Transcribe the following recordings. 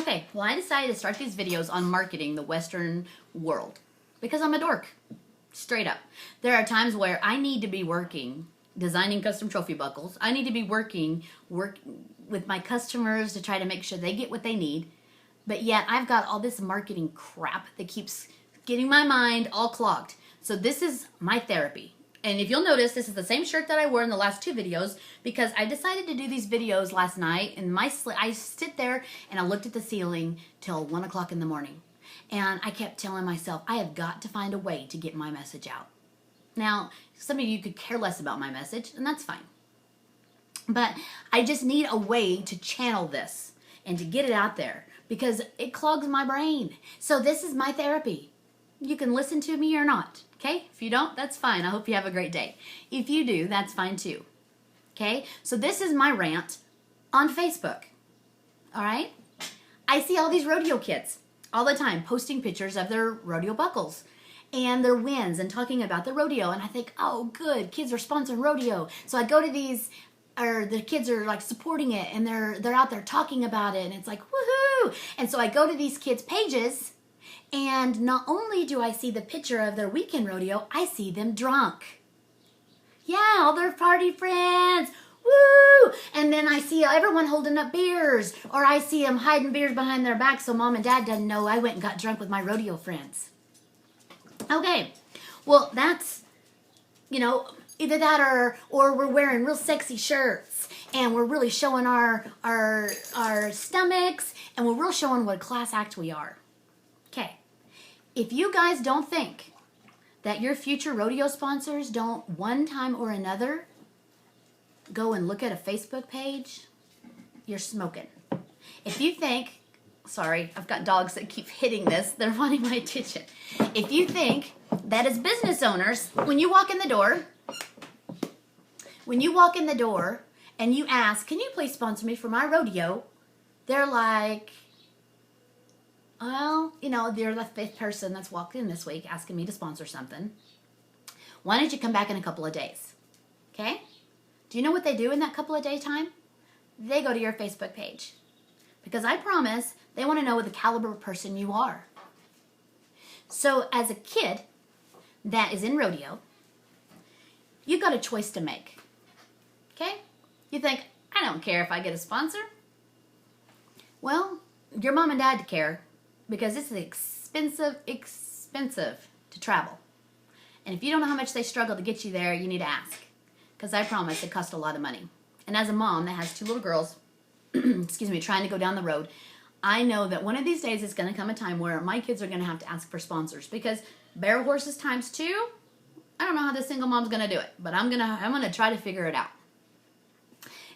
Okay, well, I decided to start these videos on marketing the Western world because I'm a dork, straight up. There are times where I need to be working, designing custom trophy buckles. I need to be working with my customers to try to make sure they get what they need. But yet I've got all this marketing crap that keeps getting my mind all clogged. So this is my therapy. And if you'll notice, this is the same shirt that I wore in the last two videos because I decided to do these videos last night and I sit there and I looked at the ceiling till 1 o'clock in the morning. And I kept telling myself, I have got to find a way to get my message out. Now, some of you could care less about my message, and that's fine. But I just need a way to channel this and to get it out there because it clogs my brain. So this is my therapy. You can listen to me or not, okay? If you don't, that's fine. I hope you have a great day. If you do, that's fine too, okay? So this is my rant on Facebook, all right? I see all these rodeo kids all the time posting pictures of their rodeo buckles and their wins and talking about the rodeo, and I think, oh, good, kids are sponsoring rodeo. So I go to these, or the kids are like supporting it, and they're out there talking about it, and it's like, woohoo! And so I go to these kids' pages, and not only do I see the picture of their weekend rodeo, I see them drunk. Yeah, all their party friends. Woo! And then I see everyone holding up beers, or I see them hiding beers behind their back so mom and dad doesn't know I went and got drunk with my rodeo friends. Okay, well, that's, either that or we're wearing real sexy shirts and we're really showing our stomachs and we're real showing what a class act we are. Okay, if you guys don't think that your future rodeo sponsors don't one time or another go and look at a Facebook page, you're smoking. If you think, sorry, I've got dogs that keep hitting this, they're wanting my attention. If you think that as business owners, when you walk in the door and you ask, can you please sponsor me for my rodeo? They're like, well, they're the fifth person that's walked in this week asking me to sponsor something. Why don't you come back in a couple of days? Okay? Do you know what they do in that couple of day time? They go to your Facebook page. Because I promise they want to know what the caliber of person you are. So as a kid that is in rodeo, you've got a choice to make. Okay? You think, I don't care if I get a sponsor. Well, your mom and dad care because it's expensive to travel. And if you don't know how much they struggle to get you there, you need to ask. Because I promise it costs a lot of money. And as a mom that has two little girls, trying to go down the road, I know that one of these days is going to come a time where my kids are going to have to ask for sponsors because barrel horses times 2, I don't know how this single mom's going to do it, but I'm going to try to figure it out.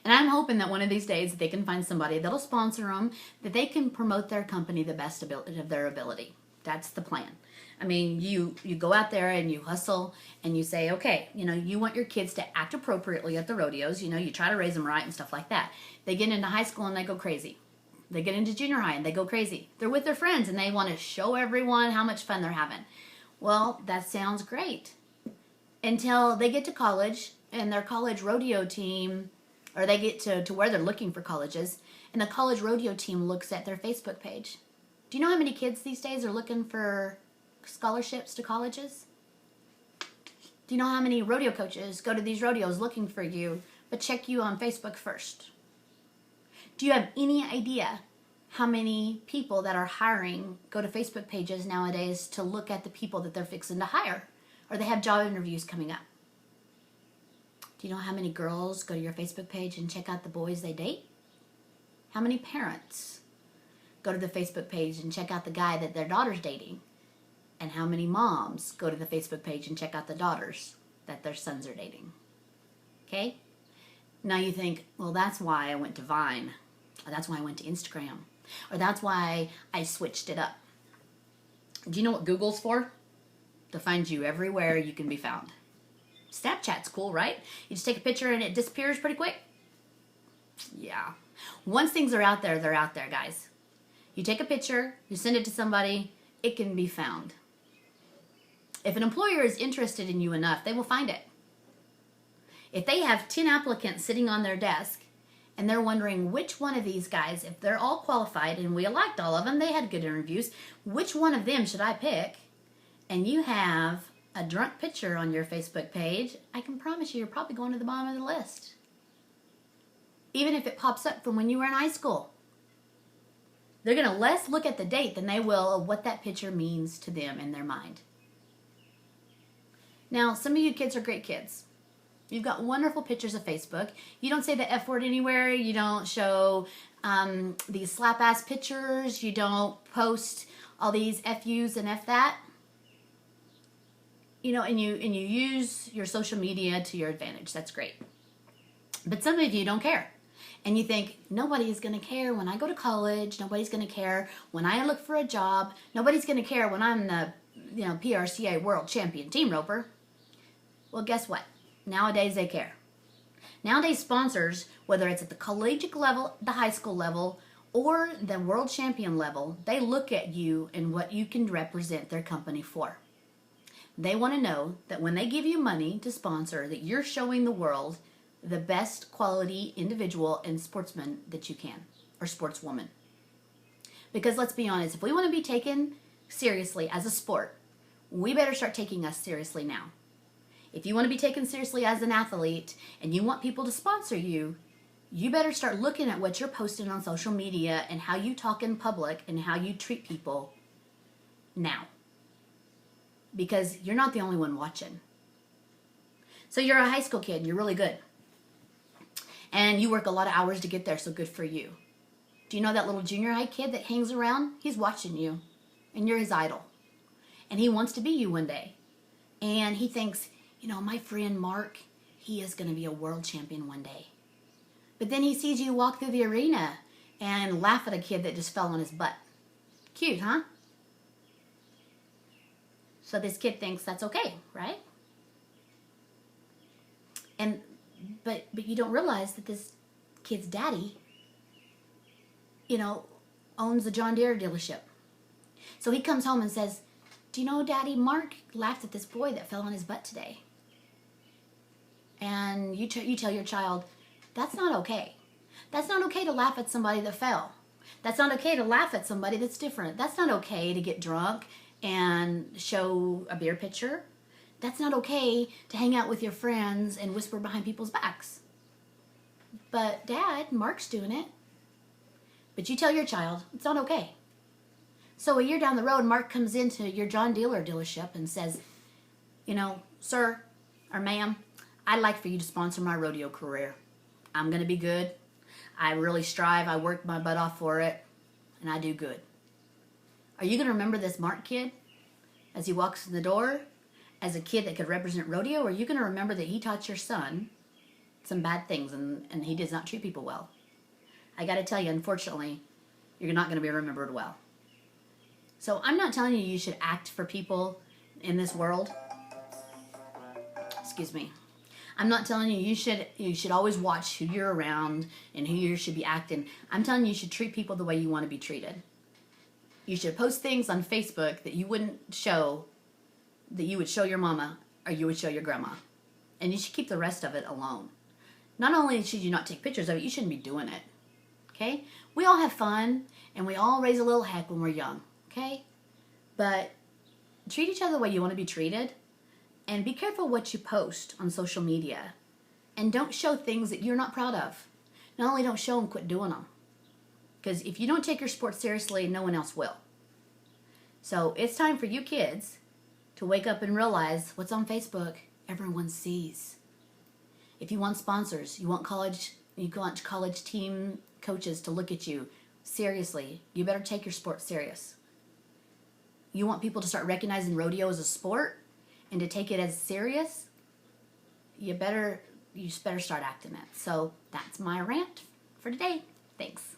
And I'm hoping that one of these days they can find somebody that'll sponsor them, that they can promote their company the best of their ability. That's the plan. I mean, you go out there and you hustle and you say, okay, you want your kids to act appropriately at the rodeos. You try to raise them right and stuff like that. They get into high school and they go crazy. They get into junior high and they go crazy. They're with their friends and they want to show everyone how much fun they're having. Well, that sounds great. Until they get to college and their college rodeo team, or they get to where they're looking for colleges, and the college rodeo team looks at their Facebook page. Do you know how many kids these days are looking for scholarships to colleges? Do you know how many rodeo coaches go to these rodeos looking for you, but check you on Facebook first? Do you have any idea how many people that are hiring go to Facebook pages nowadays to look at the people that they're fixing to hire, or they have job interviews coming up? Do you know how many girls go to your Facebook page and check out the boys they date? How many parents go to the Facebook page and check out the guy that their daughter's dating? And how many moms go to the Facebook page and check out the daughters that their sons are dating? Okay? Now you think, well, that's why I went to Vine, or that's why I went to Instagram, or that's why I switched it up. Do you know what Google's for? To find you everywhere you can be found. Snapchat's cool, right? You just take a picture and it disappears pretty quick. Yeah. Once things are out there, they're out there, guys. You take a picture, you send it to somebody, it can be found. If an employer is interested in you enough, they will find it. If they have 10 applicants sitting on their desk and they're wondering which one of these guys, if they're all qualified, and we liked all of them, they had good interviews, which one of them should I pick? And you have a drunk picture on your Facebook page, I can promise you're probably going to the bottom of the list. Even if it pops up from when you were in high school. They're going to less look at the date than they will of what that picture means to them in their mind. Now, some of you kids are great kids. You've got wonderful pictures of Facebook. You don't say the F word anywhere. You don't show these slap-ass pictures. You don't post all these FUs and F that. You know, and you use your social media to your advantage. That's great. But some of you don't care. And you think, nobody's going to care when I go to college. Nobody's going to care when I look for a job. Nobody's going to care when I'm the, PRCA world champion team roper. Well, guess what? Nowadays they care. Nowadays sponsors, whether it's at the collegiate level, the high school level, or the world champion level, they look at you and what you can represent their company for. They want to know that when they give you money to sponsor, that you're showing the world the best quality individual and sportsman that you can, or sportswoman. Because let's be honest, if we want to be taken seriously as a sport, we better start taking us seriously now. If you want to be taken seriously as an athlete and you want people to sponsor you, you better start looking at what you're posting on social media and how you talk in public and how you treat people now. Because you're not the only one watching. So you're a high school kid and you're really good. And you work a lot of hours to get there, so good for you. Do you know that little junior high kid that hangs around? He's watching you, and you're his idol. And he wants to be you one day. And he thinks, my friend Mark, he is going to be a world champion one day. But then he sees you walk through the arena and laugh at a kid that just fell on his butt. Cute, huh? So this kid thinks that's okay, right? But you don't realize that this kid's daddy, owns a John Deere dealership. So he comes home and says, do you know, Daddy, Mark laughed at this boy that fell on his butt today. And you tell your child, that's not okay. That's not okay to laugh at somebody that fell. That's not okay to laugh at somebody that's different. That's not okay to get drunk and show a beer pitcher. That's not okay to hang out with your friends and whisper behind people's backs. But Dad, Mark's doing it. But you tell your child, it's not okay. So a year down the road, Mark comes into your John Deere dealership and says, sir or ma'am, I'd like for you to sponsor my rodeo career. I'm going to be good. I really strive. I work my butt off for it. And I do good. Are you going to remember this Mark kid as he walks in the door as a kid that could represent rodeo? Or are you going to remember that he taught your son some bad things and he does not treat people well? I got to tell you, unfortunately, you're not going to be remembered well. So I'm not telling you should act for people in this world. Excuse me. I'm not telling you you should always watch who you're around and who you should be acting. I'm telling you should treat people the way you want to be treated. You should post things on Facebook that you wouldn't show, that you would show your mama or you would show your grandma. And you should keep the rest of it alone. Not only should you not take pictures of it, you shouldn't be doing it. Okay? We all have fun and we all raise a little heck when we're young. Okay? But treat each other the way you want to be treated. And be careful what you post on social media. And don't show things that you're not proud of. Not only don't show them, quit doing them. Because if you don't take your sport seriously, no one else will. So it's time for you kids to wake up and realize what's on Facebook, everyone sees. If you want sponsors, you want college team coaches to look at you seriously, you better take your sport serious. You want people to start recognizing rodeo as a sport and to take it as serious, you just better start acting it. So that's my rant for today. Thanks.